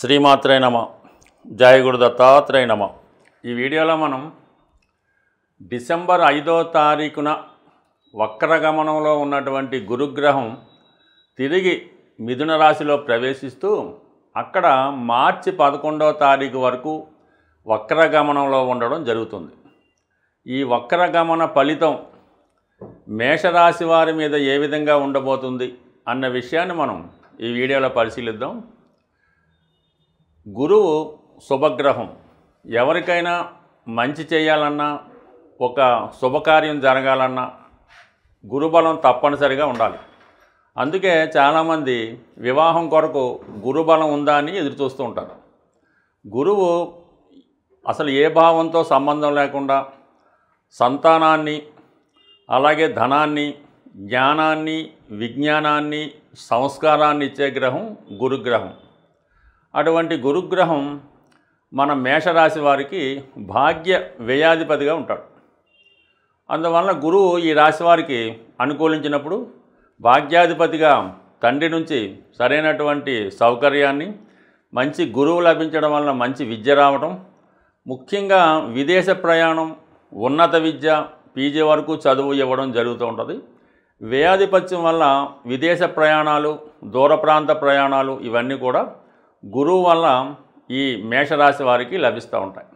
శ్రీమాత్రే నమ. జయ గురు దత్తాత్రేయ నమ. ఈ వీడియోలో మనం డిసెంబర్ 5వ తారీఖున వక్రగమనంలో ఉన్నటువంటి గురుగ్రహం తిరిగి మిథున రాశిలో ప్రవేశిస్తూ అక్కడ మార్చి 11వ తారీఖు వరకు వక్రగమనంలో ఉండడం జరుగుతుంది. ఈ వక్రగమన ఫలితం మేషరాశి వారి మీద ఏ విధంగా ఉండబోతుంది అన్న విషయాన్ని మనం ఈ వీడియోలో పరిశీలిద్దాం. గురువు శుభగ్రహం. ఎవరికైనా మంచి చేయాలన్నా, ఒక శుభకార్యం జరగాలన్నా గురుబలం తప్పనిసరిగా ఉండాలి. అందుకే చాలామంది వివాహం కొరకు గురుబలం ఉందా అని ఎదురు చూస్తూ ఉంటారు. గురువు అసలు ఏ భావంతో సంబంధం లేకుండా సంతానాన్ని, అలాగే ధనాన్ని, జ్ఞానాన్ని, విజ్ఞానాన్ని, సంస్కారాన్ని ఇచ్చే గ్రహం గురుగ్రహం. అటువంటి గురుగ్రహం మన మేషరాశి వారికి భాగ్య వ్యయాధిపతిగా ఉంటాడు. అందువల్ల గురువు ఈ రాశి వారికి అనుకూలించినప్పుడు భాగ్యాధిపతిగా తండ్రి నుంచి సరైనటువంటి సౌకర్యాన్ని, మంచి గురువు లభించడం వల్ల మంచి విద్య రావడం, ముఖ్యంగా విదేశ ప్రయాణం, ఉన్నత విద్య, పీజీ వరకు చదువు ఇవ్వడం జరుగుతూ ఉంటుంది. వ్యయాధిపత్యం వల్ల విదేశ ప్రయాణాలు, దూర ప్రాంత ప్రయాణాలు ఇవన్నీ కూడా గురువు వల్ల ఈ మేషరాశి వారికి లభిస్తూ ఉంటాయి.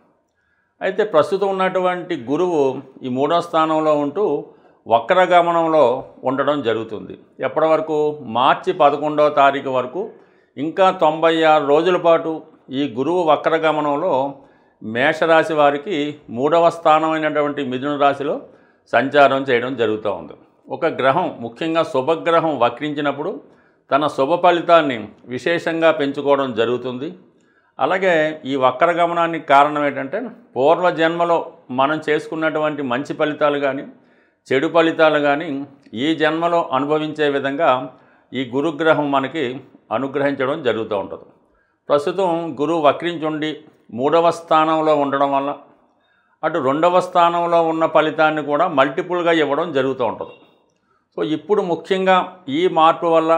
అయితే ప్రస్తుతం ఉన్నటువంటి గురువు ఈ 3వ స్థానంలో ఉంటూ వక్రగమనంలో ఉండడం జరుగుతుంది. ఎప్పటి వరకు? మార్చి 11వ తారీఖు వరకు. ఇంకా 96 రోజుల పాటు ఈ గురువు వక్రగమనంలో మేషరాశి వారికి 3వ స్థానమైనటువంటి మిథున రాశిలో సంచారం చేయడం జరుగుతూ ఉంది. ఒక గ్రహం, ముఖ్యంగా శుభగ్రహం వక్రించినప్పుడు తన శుభ ఫలితాన్ని విశేషంగా పెంచుకోవడం జరుగుతుంది. అలాగే ఈ వక్రగమనానికి కారణం ఏంటంటే పూర్వజన్మలో మనం చేసుకున్నటువంటి మంచి ఫలితాలు కానీ, చెడు ఫలితాలు కానీ ఈ జన్మలో అనుభవించే విధంగా ఈ గురుగ్రహం మనకి అనుగ్రహించడం జరుగుతూ ఉంటుంది. ప్రస్తుతం గురువు వక్రించుండి 3వ స్థానంలో ఉండడం వల్ల అటు 2వ స్థానంలో ఉన్న ఫలితాన్ని కూడా మల్టిపుల్గా ఇవ్వడం జరుగుతూ ఉంటుంది. సో ఇప్పుడు ముఖ్యంగా ఈ మార్పు వల్ల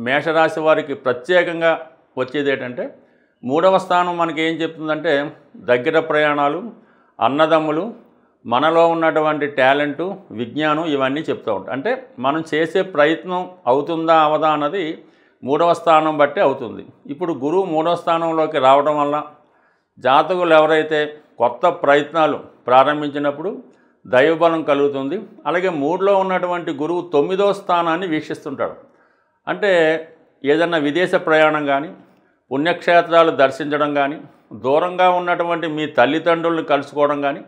మేషరాశి వారికి ప్రత్యేకంగా వచ్చేది ఏంటంటే 3వ స్థానం మనకి ఏం చెప్తుందంటే దగ్గర ప్రయాణాలు, అన్నదమ్ములు, మనలో ఉన్నటువంటి టాలెంటు, విజ్ఞానం ఇవన్నీ చెప్తూ ఉంటాయి. అంటే మనం చేసే ప్రయత్నం అవుతుందా అవదా అన్నది 3వ స్థానం బట్టి అవుతుంది. ఇప్పుడు గురువు 3వ స్థానంలోకి రావడం వల్ల జాతకులు ఎవరైతే కొత్త ప్రయత్నాలు ప్రారంభించినప్పుడు దైవబలం కలుగుతుంది. అలాగే 3లో ఉన్నటువంటి గురువు 9వ స్థానాన్ని వీక్షిస్తుంటాడు. అంటే ఏదన్నా విదేశ ప్రయాణం కానీ, పుణ్యక్షేత్రాలు దర్శించడం కానీ, దూరంగా ఉన్నటువంటి మీ తల్లిదండ్రులను కలుసుకోవడం కానీ,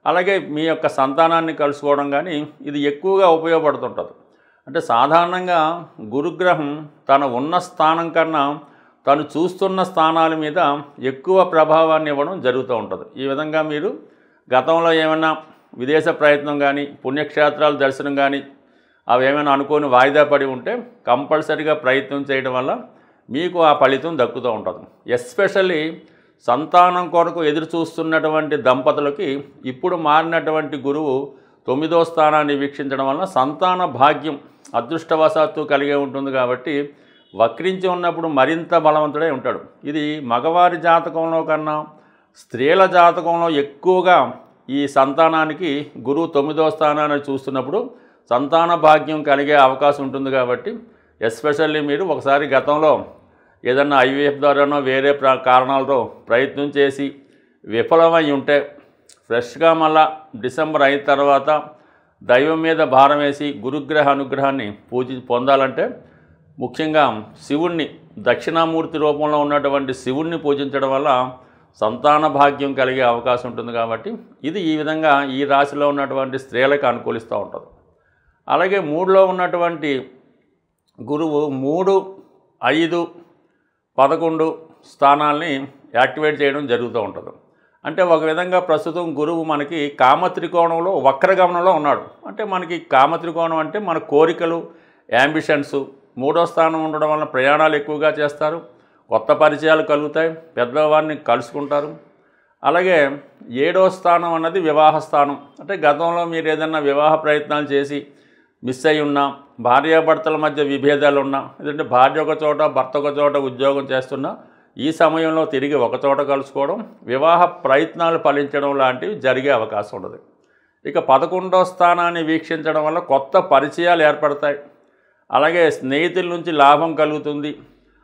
అలాగే మీ యొక్క సంతానాన్ని కలుసుకోవడం కానీ ఇది ఎక్కువగా ఉపయోగపడుతుంటుంది. అంటే సాధారణంగా గురుగ్రహం తన ఉన్న స్థానం కన్నా తను చూస్తున్న స్థానాల మీద ఎక్కువ ప్రభావాన్ని ఇవ్వడం జరుగుతూ ఉంటుంది. ఈ విధంగా మీరు గతంలో ఏమైనా విదేశ ప్రయత్నం కానీ, పుణ్యక్షేత్రాల దర్శనం కానీ అవి ఏమైనా అనుకోని వాయిదా పడి ఉంటే కంపల్సరీగా ప్రయత్నం చేయడం వల్ల మీకు ఆ ఫలితం దక్కుతూ ఉంటుంది. ఎస్పెషల్లీ సంతానం కొరకు ఎదురు చూస్తున్నటువంటి దంపతులకి ఇప్పుడు మారినటువంటి గురువు 9వ స్థానాన్ని వీక్షించడం వల్ల సంతాన భాగ్యం అదృష్టవశాత్తు కలిగే ఉంటుంది. కాబట్టి వక్రించి ఉన్నప్పుడు మరింత బలవంతుడై ఉంటాడు. ఇది మగవారి జాతకంలో కన్నా స్త్రీల జాతకంలో ఎక్కువగా ఈ సంతానానికి గురువు 9వ స్థానాన్ని చూస్తున్నప్పుడు సంతాన భాగ్యం కలిగే అవకాశం ఉంటుంది. కాబట్టి ఎస్పెషల్లీ మీరు ఒకసారి గతంలో ఏదన్నా ఐవీఎఫ్ ద్వారానో వేరే కారణాలతో ప్రయత్నం చేసి విఫలమై ఉంటే ఫ్రెష్గా మళ్ళా డిసెంబర్ 5 తర్వాత దైవం మీద భారం వేసి గురుగ్రహ అనుగ్రహాన్ని పొందాలంటే ముఖ్యంగా శివుణ్ణి, దక్షిణామూర్తి రూపంలో ఉన్నటువంటి శివుణ్ణి పూజించడం వల్ల సంతాన భాగ్యం కలిగే అవకాశం ఉంటుంది. కాబట్టి ఇది ఈ విధంగా ఈ రాశిలో ఉన్నటువంటి స్త్రీలకు అనుకూలిస్తూ ఉంటుంది. అలాగే 3లో ఉన్నటువంటి గురువు 3, 5, 11 స్థానాల్ని యాక్టివేట్ చేయడం జరుగుతూ ఉంటుంది. అంటే ఒక విధంగా ప్రస్తుతం గురువు మనకి కామత్రికోణంలో వక్రగమనంలో ఉన్నాడు. అంటే మనకి కామత్రికోణం అంటే మన కోరికలు, యాంబిషన్స్ 3వ స్థానం ఉండడం వల్ల ప్రయాణాలు ఎక్కువగా చేస్తారు, కొత్త పరిచయాలు కలుగుతాయి, పెద్దవారిని కలుసుకుంటారు. అలాగే 7వ స్థానం అన్నది వివాహ స్థానం. అంటే గతంలో మీరు ఏదైనా వివాహ ప్రయత్నాలు చేసి మిస్ అయి ఉన్నా, భార్యాభర్తల మధ్య విభేదాలు ఉన్నా, ఎందుకంటే భార్య ఒక చోట, భర్త ఒక చోట ఉద్యోగం చేస్తున్నా ఈ సమయంలో తిరిగి ఒకచోట కలుసుకోవడం, వివాహ ప్రయత్నాలు ఫలించడం లాంటివి జరిగే అవకాశం ఉండదు. ఇక 11వ స్థానాన్ని వీక్షించడం వల్ల కొత్త పరిచయాలు ఏర్పడతాయి. అలాగే స్నేహితుల నుంచి లాభం కలుగుతుంది.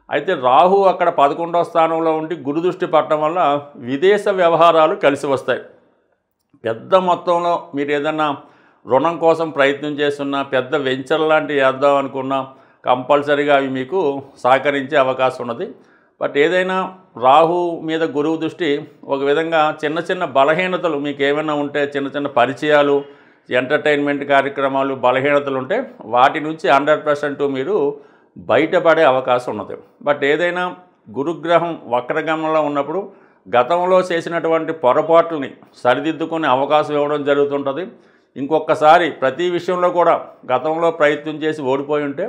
అయితే రాహు అక్కడ 11వ స్థానంలో ఉండి గురుదృష్టి పడటం వల్ల విదేశ వ్యవహారాలు కలిసి వస్తాయి. పెద్ద మొత్తంలో మీరు ఏదన్నా రుణం కోసం ప్రయత్నం చేస్తున్నా, పెద్ద వెంచర్ లాంటివి వేద్దాం అనుకున్నా కంపల్సరీగా అవి మీకు సహకరించే అవకాశం ఉన్నది. బట్ ఏదైనా రాహు మీద గురువు దృష్టి ఒక విధంగా చిన్న చిన్న బలహీనతలు మీకు ఏమైనా ఉంటే, చిన్న చిన్న పరిచయాలు, ఎంటర్టైన్మెంట్ కార్యక్రమాలు బలహీనతలు ఉంటే వాటి నుంచి 100% మీరు బయటపడే అవకాశం ఉన్నది. బట్ ఏదైనా గురుగ్రహం వక్రగమనంలో ఉన్నప్పుడు గతంలో చేసినటువంటి పొరపాట్లని సరిదిద్దుకునే అవకాశం ఇవ్వడం జరుగుతుంటుంది. ఇంకొకసారి ప్రతి విషయంలో కూడా గతంలో ప్రయత్నం చేసి ఓడిపోయి ఉంటే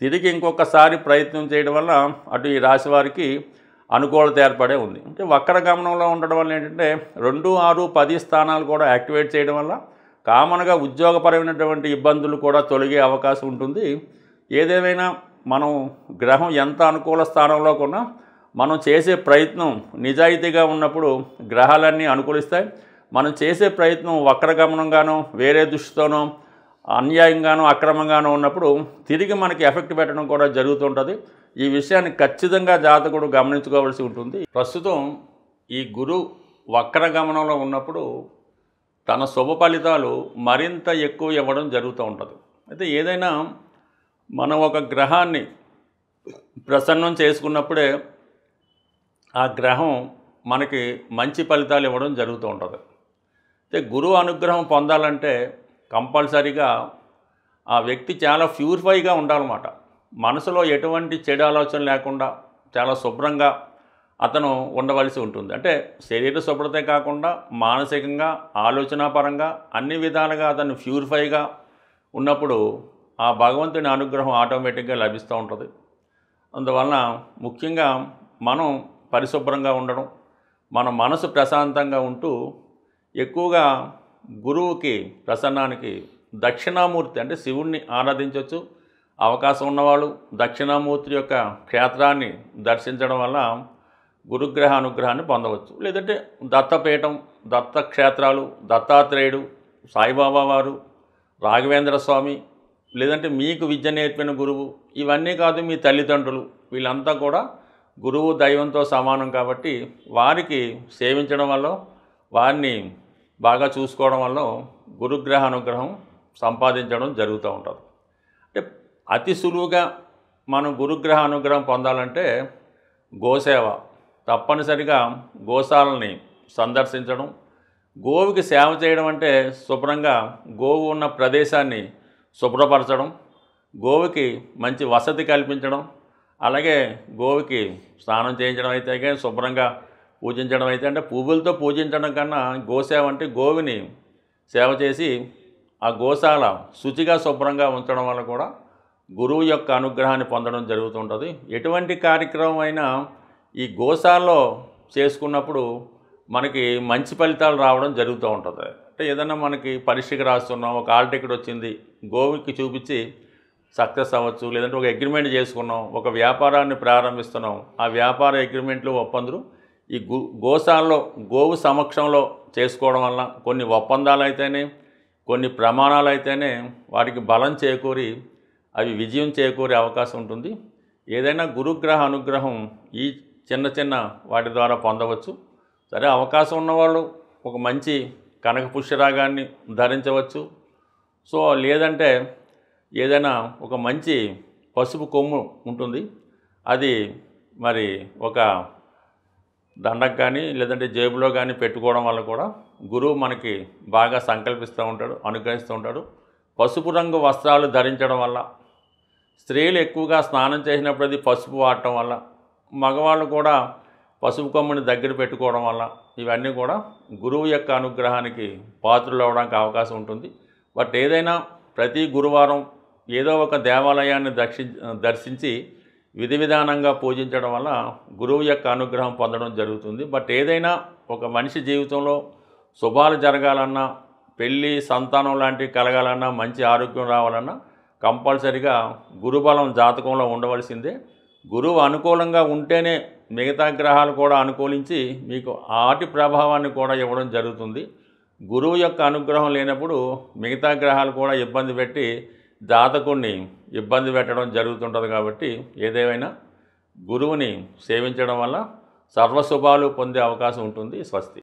తిరిగి ఇంకొకసారి ప్రయత్నం చేయడం వల్ల అటు ఈ రాశి వారికి అనుకూలత ఏర్పడే ఉంది. అంటే వక్రగమనంలో ఉండడం వల్ల ఏంటంటే 2, 6, 10 స్థానాలు కూడా యాక్టివేట్ చేయడం వల్ల కామన్గా ఉద్యోగపరమైనటువంటి ఇబ్బందులు కూడా తొలగే అవకాశం ఉంటుంది. ఏదేమైనా మనం గ్రహం ఎంత అనుకూల స్థానంలో కొన్నా మనం చేసే ప్రయత్నం నిజాయితీగా ఉన్నప్పుడు గ్రహాలన్నీ అనుకూలిస్తాయి. మనం చేసే ప్రయత్నం వక్రగమనంగానో వేరే దృష్టితోనో అన్యాయంగానో అక్రమంగానో ఉన్నప్పుడు తిరిగి మనకి ఎఫెక్ట్ పెట్టడం కూడా జరుగుతుంటుంది. ఈ విషయాన్ని ఖచ్చితంగా జాతకుడు గమనించుకోవాల్సి ఉంటుంది. ప్రస్తుతం ఈ గురు వక్రగమనంలో ఉన్నప్పుడు తన శుభ ఫలితాలు మరింత ఎక్కువ ఇవ్వడం జరుగుతూ ఉంటుంది. అయితే ఏదైనా మనం ఒక గ్రహాన్ని ప్రసన్నం చేసుకున్నప్పుడే ఆ గ్రహం మనకి మంచి ఫలితాలు ఇవ్వడం జరుగుతూ ఉంటుంది. అయితే గురువు అనుగ్రహం పొందాలంటే కంపల్సరీగా ఆ వ్యక్తి చాలా ప్యూరిఫైగా ఉండాలన్నమాట. మనసులో ఎటువంటి చెడు ఆలోచన లేకుండా చాలా శుభ్రంగా అతను ఉండవలసి ఉంటుంది. అంటే శరీర శుభ్రతే కాకుండా మానసికంగా, ఆలోచనాపరంగా అన్ని విధాలుగా అతను ప్యూరిఫైగా ఉన్నప్పుడు ఆ భగవంతుని అనుగ్రహం ఆటోమేటిక్గా లభిస్తూ ఉంటుంది. అందువలన ముఖ్యంగా మనం పరిశుభ్రంగా ఉండడం, మన మనసు ప్రశాంతంగా ఉంటూ ఎక్కువగా గురువుకి ప్రసన్నానికి దక్షిణామూర్తి అంటే శివుణ్ణి ఆరాధించవచ్చు. అవకాశం ఉన్నవాళ్ళు దక్షిణామూర్తి యొక్క క్షేత్రాన్ని దర్శించడం వల్ల గురుగ్రహ అనుగ్రహాన్ని పొందవచ్చు. లేదంటే దత్తపీఠం, దత్తక్షేత్రాలు, దత్తాత్రేయుడు, సాయిబాబా వారు, రాఘవేంద్ర స్వామి, లేదంటే మీకు విద్య నేర్పిన గురువు, ఇవన్నీ కాదు మీ తల్లిదండ్రులు, వీళ్ళంతా కూడా గురువు దైవంతో సమానం కాబట్టి వారికి సేవించడం వల్ల, వారిని బాగా చూసుకోవడం వల్ల గురుగ్రహ అనుగ్రహం సంపాదించడం జరుగుతూ ఉంటుంది. అంటే అతి సులువుగా మనం గురుగ్రహ అనుగ్రహం పొందాలంటే గోసేవ, తప్పనిసరిగా గోశాలని సందర్శించడం, గోవుకి సేవ చేయడం అంటే శుభ్రంగా గోవు ఉన్న ప్రదేశాన్ని శుభ్రపరచడం, గోవుకి మంచి వసతి కల్పించడం, అలాగే గోవుకి స్నానం చేయించడం అయితే కానీ శుభ్రంగా పూజించడం అయితే, అంటే పువ్వులతో పూజించడం కన్నా గోసేవ అంటే గోవుని సేవ చేసి ఆ గోశాల శుచిగా శుభ్రంగా ఉంచడం వల్ల కూడా గురువు యొక్క అనుగ్రహాన్ని పొందడం జరుగుతుంటుంది. ఎటువంటి కార్యక్రమం అయినా ఈ గోశాలలో చేసుకున్నప్పుడు మనకి మంచి ఫలితాలు రావడం జరుగుతూ ఉంటుంది. అంటే ఏదైనా మనకి పరీక్షకి రాస్తున్నాం, ఒక హాల్ టికెట్ వచ్చింది, గోవుకి చూపించి సక్సెస్ అవ్వచ్చు. లేదంటే ఒక అగ్రిమెంట్ చేసుకున్నాం, ఒక వ్యాపారాన్ని ప్రారంభిస్తున్నాం, ఆ వ్యాపార అగ్రిమెంట్లు ఒప్పందులు ఈ గోశాలలో గోవు సమక్షంలో చేసుకోవడం వల్ల కొన్ని ఒప్పందాలు అయితేనే, కొన్ని ప్రమాణాలు అయితేనే వాటికి బలం చేకూరి అవి విజయం చేకూరే అవకాశం ఉంటుంది. ఏదైనా గురుగ్రహ అనుగ్రహం ఈ చిన్న చిన్న వాటి ద్వారా పొందవచ్చు. సరే, అవకాశం ఉన్నవాళ్ళు ఒక మంచి కనక పుష్యరాగాన్ని ధరించవచ్చు. సో లేదంటే ఏదైనా ఒక మంచి పసుపు కొమ్ము ఉంటుంది, అది మరి ఒక దండకు కానీ లేదంటే జేబులో కానీ పెట్టుకోవడం వల్ల కూడా గురువు మనకి బాగా సంకల్పిస్తూ ఉంటాడు, అనుగ్రహిస్తూ ఉంటాడు. పసుపు రంగు వస్త్రాలు ధరించడం వల్ల, స్త్రీలు ఎక్కువగా స్నానం చేసినప్పుడు అది పసుపు వాడటం వల్ల, మగవాళ్ళు కూడా పసుపు కొమ్ముని దగ్గర పెట్టుకోవడం వల్ల ఇవన్నీ కూడా గురువు యొక్క అనుగ్రహానికి పాత్రలు అవ్వడానికి అవకాశం ఉంటుంది. బట్ ఏదైనా ప్రతి గురువారం ఏదో ఒక దేవాలయాన్ని దర్శించి విధి విధానంగా పూజించడం వల్ల గురువు యొక్క అనుగ్రహం పొందడం జరుగుతుంది. బట్ ఏదైనా ఒక మనిషి జీవితంలో శుభాలు జరగాలన్నా, పెళ్ళి, సంతానం లాంటివి కలగాలన్నా, మంచి ఆరోగ్యం రావాలన్నా కంపల్సరిగా గురుబలం జాతకంలో ఉండవలసిందే. గురువు అనుకూలంగా ఉంటేనే మిగతా గ్రహాలు కూడా అనుకూలించి మీకు ఆటి ప్రభావాన్ని కూడా ఇవ్వడం జరుగుతుంది. గురువు యొక్క అనుగ్రహం లేనప్పుడు మిగతా గ్రహాలు కూడా ఇబ్బంది పెట్టి జాతకుడిని ఇబ్బంది పెట్టడం జరుగుతుంటుంది. కాబట్టి ఏదేమైనా గురువుని సేవించడం వల్ల సర్వశుభాలు పొందే అవకాశం ఉంటుంది. స్వస్తి.